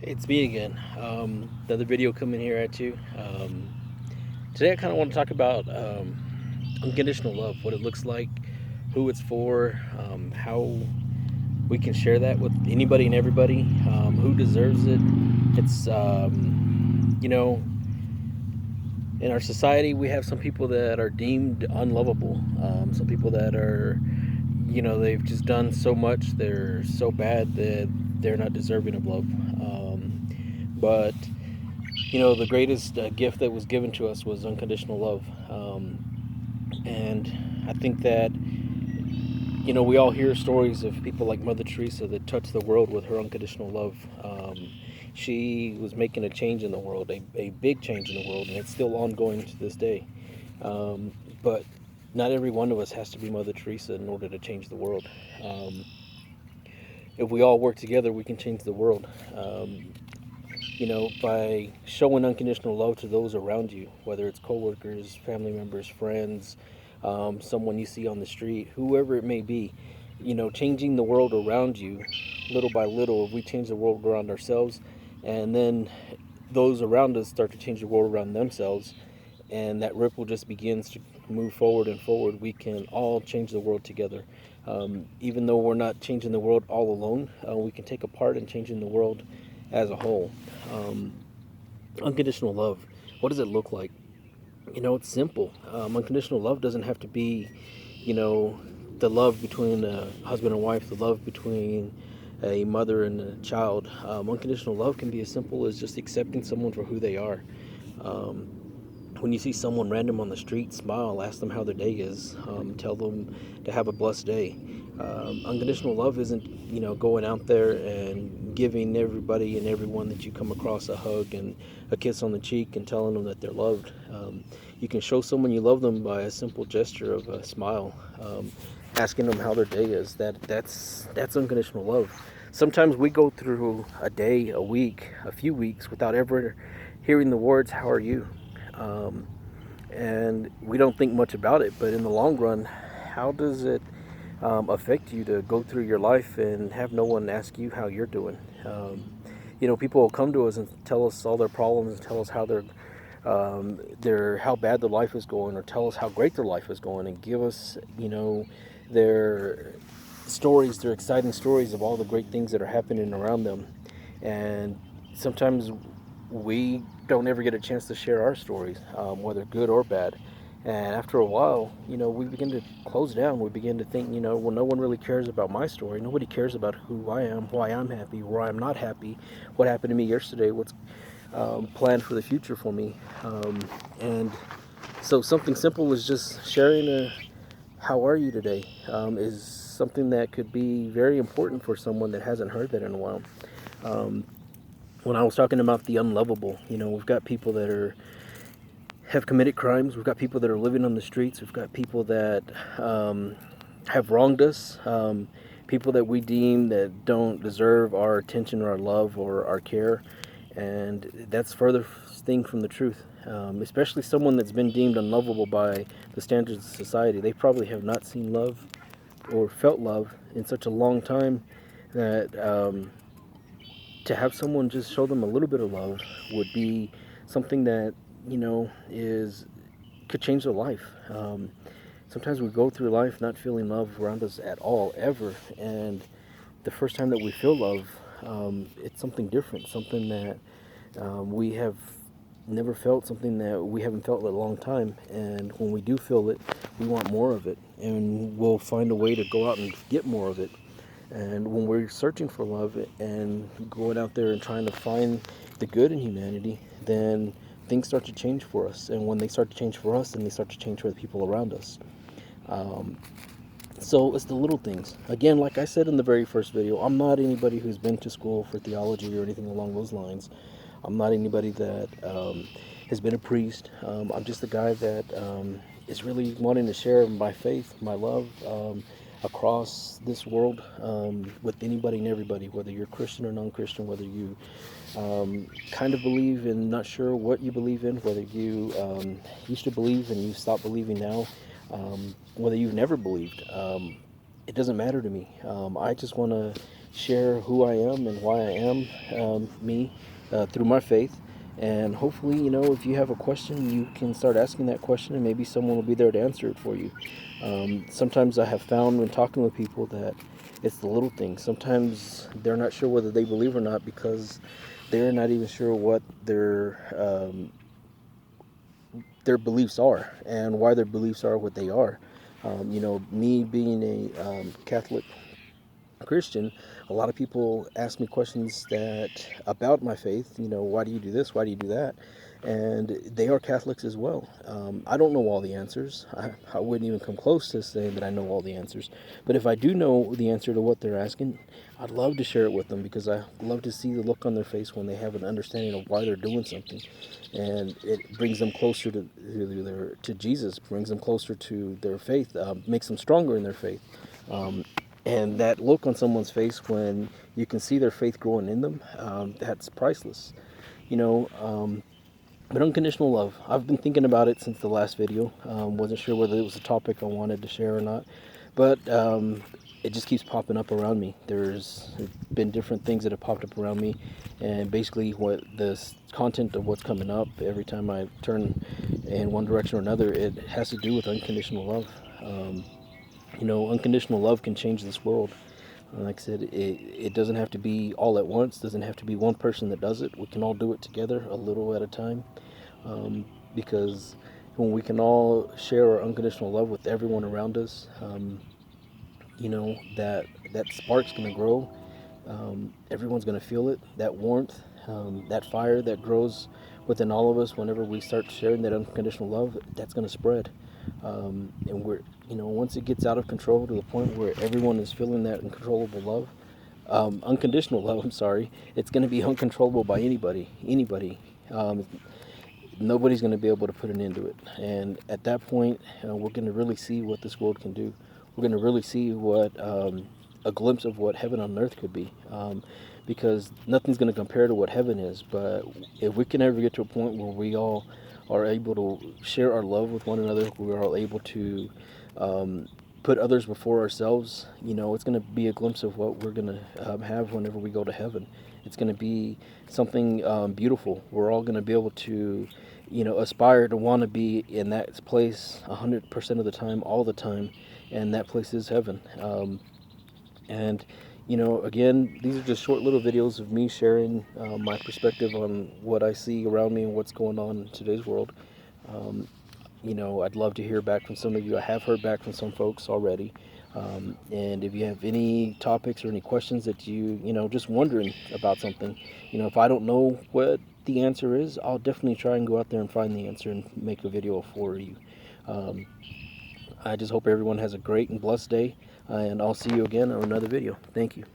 It's me again. Another video coming here at you. Today, I kind of want to talk about unconditional love, what it looks like, who it's for, how we can share that with anybody and everybody, who deserves it. It's, in our society, we have some people that are deemed unlovable, some people that are, they've just done so much, they're so bad that they're not deserving of love. But the greatest gift that was given to us was unconditional love. And I think that, we all hear stories of people like Mother Teresa that touched the world with her unconditional love. She was making a change in the world, a big change in the world, and it's still ongoing to this day. But not every one of us has to be Mother Teresa in order to change the world. Um, if we all work together, we can change the world. By showing unconditional love to those around you, whether it's coworkers, family members, friends, someone you see on the street, whoever it may be, changing the world around you little by little. If we change the world around ourselves, and then those around us start to change the world around themselves, and that ripple just begins to move forward and forward, we can all change the world together. Even though we're not changing the world all alone, we can take a part in changing the world as a whole. Um, Unconditional love, what does it look like? It's simple. Unconditional love doesn't have to be, you know, the love between a husband and wife, the love between a mother and a child. Unconditional love can be as simple as just accepting someone for who they are. Um, when you see someone random on the street, smile, ask them how their day is, tell them to have a blessed day. Unconditional love isn't, going out there and giving everybody and everyone that you come across a hug and a kiss on the cheek and telling them that they're loved. You can show someone you love them by a simple gesture of a smile, asking them how their day is. That's unconditional love. Sometimes we go through a day, a week, a few weeks without ever hearing the words "How are you?" um, and we don't think much about it. But in the long run, how does it affect you to go through your life and have no one ask you how you're doing? People will come to us and tell us all their problems and tell us how their how bad their life is going, or tell us how great their life is going, and give us, their stories, their exciting stories of all the great things that are happening around them. And sometimes we don't ever get a chance to share our stories, whether good or bad. And after a while, we begin to close down. We begin to think, well, no one really cares about my story. Nobody cares about who I am, why I'm happy, where I'm not happy, what happened to me yesterday, what's planned for the future for me. And so something simple as just sharing how are you today, is something that could be very important for someone that hasn't heard that in a while. Um, when I was talking about the unlovable, we've got people that have committed crimes. We've got people that are living on the streets. We've got people that have wronged us. People that we deem that don't deserve our attention or our love or our care. And that's further thing from the truth. Especially someone that's been deemed unlovable by the standards of society. They probably have not seen love or felt love in such a long time that to have someone just show them a little bit of love would be something that is could change their life. Sometimes we go through life not feeling love around us at all, ever, and the first time that we feel love, it's something different, something that we have never felt, something that we haven't felt in a long time. And when we do feel it, we want more of it, and we'll find a way to go out and get more of it. And when we're searching for love and going out there and trying to find the good in humanity, then things start to change for us. And when they start to change for us, then they start to change for the people around us. Um, so it's the little things. Again, like I said in the very first video, I'm not anybody who's been to school for theology or anything along those lines. I'm not anybody that has been a priest. I'm just a guy that is really wanting to share my faith, my love, across this world, with anybody and everybody, whether you're Christian or non-Christian, whether you kind of believe and not sure what you believe in, whether you used to believe and you stopped believing now, whether you've never believed. It doesn't matter to me. I just want to share who I am and why I am me through my faith. And hopefully, if you have a question, you can start asking that question, and maybe someone will be there to answer it for you. Sometimes I have found when talking with people that it's the little things. Sometimes they're not sure whether they believe or not because they're not even sure what their beliefs are and why their beliefs are what they are. Me being a Catholic Christian, a lot of people ask me questions that about my faith. Why do you do this? Why do you do that? And they are Catholics as well. I don't know all the answers. I wouldn't even come close to saying that I know all the answers. But if I do know the answer to what they're asking, I'd love to share it with them because I love to see the look on their face when they have an understanding of why they're doing something, and it brings them closer to Jesus, brings them closer to their faith, makes them stronger in their faith. Um, and that look on someone's face when you can see their faith growing in them, that's priceless. You know, but unconditional love, I've been thinking about it since the last video. Wasn't sure whether it was a topic I wanted to share or not, but it just keeps popping up around me. There's been different things that have popped up around me, and basically what the content of what's coming up every time I turn in one direction or another, it has to do with unconditional love. Unconditional love can change this world. Like I said, it doesn't have to be all at once, doesn't have to be one person that does it. We can all do it together, a little at a time. Because when we can all share our unconditional love with everyone around us, that spark's going to grow. Everyone's going to feel it, that warmth, that fire that grows within all of us whenever we start sharing that unconditional love, that's going to spread. And once it gets out of control to the point where everyone is feeling that uncontrollable love, unconditional love, I'm sorry, it's going to be uncontrollable by anybody. Nobody's going to be able to put an end to it. And at that point, we're going to really see what this world can do. We're going to really see what a glimpse of what heaven on earth could be. Because nothing's going to compare to what heaven is. But if we can ever get to a point where we all are able to share our love with one another, we are all able to put others before ourselves, it's going to be a glimpse of what we're going to have whenever we go to heaven. It's going to be something beautiful. We're all going to be able to, aspire to want to be in that place 100% of the time, all the time, and that place is heaven. And again, these are just short little videos of me sharing my perspective on what I see around me and what's going on in today's world. I'd love to hear back from some of you. I have heard back from some folks already. And if you have any topics or any questions that just wondering about something, if I don't know what the answer is, I'll definitely try and go out there and find the answer and make a video for you. I just hope everyone has a great and blessed day, and I'll see you again on another video. Thank you.